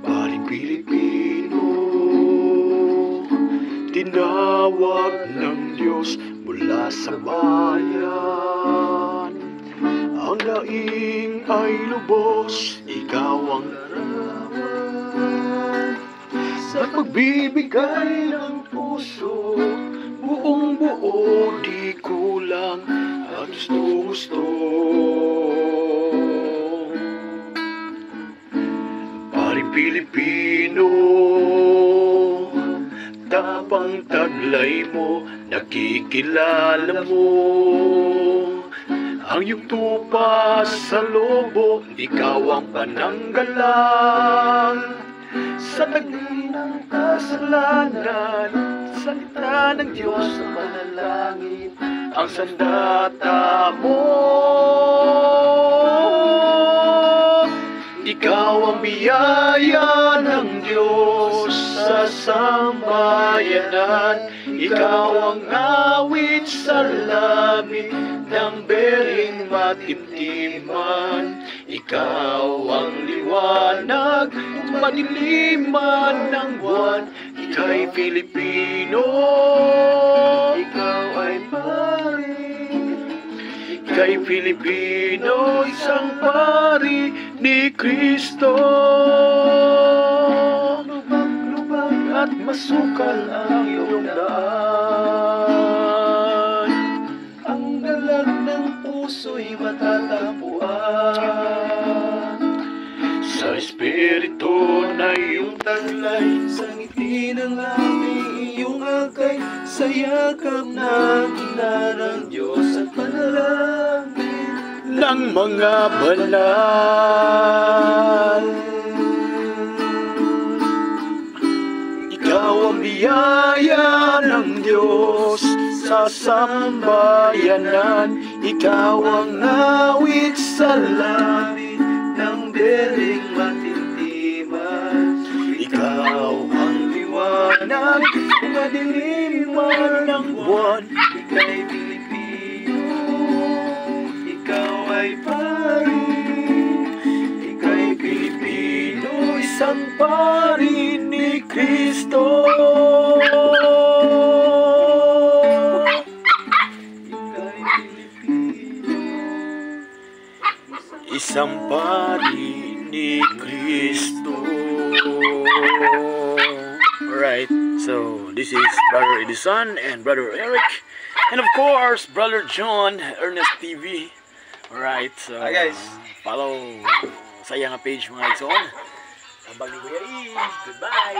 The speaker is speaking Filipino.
Paring Pilipino, tinawag ng Diyos mula sa bayan. Ang daing ay lubos, ikaw ang larawan. Sa pagbibigay ng puso, buong buo, di kulang at gusto-gusto. Paring Pilipino, tapang taglay mo, nakikilala mo ang iyong tupa sa lobo, ikaw ang pananggalang sa tagli ng kasalanan. Salita ng Diyos sa panalangin, ang sandata mo. Ikaw ang biyaya ng Diyos sa sambayanan. Ikaw ang awit sa labi ng bering matimtiman. Ikaw ang liwanag, madiliman ng buwan. Ika'y Pilipino, ikaw ay pari. Ika'y Pilipino, isang pari ni Kristo. Lubag-lubag at masukal ang iyong daan. Ang dalag ng puso'y matatapuan. Sa Espiritu na iyong taglay, sa ngiti ng langit iyong akay, sa yakap ng ina ng Diyos at panalangin ng mga banal. Ikaw ang biyaya ng Diyos sa sambayanan. Ikaw ang awit sa labi ng bering matintiman. Ikaw ang liwanag, madiliman ng buwan. Ika'y Pilipino, ikaw ay pari. Ika'y Pilipino, isang pari ni Kristo. Ika'y Pilipino, isang pari ni Kristo. Alright, so this is Brother Edison and Brother Eric, and of course Brother John Ernest TV. Alright, so hi guys, follow sa iyang page mga igsoon. Ambang ni Kuya E. Goodbye.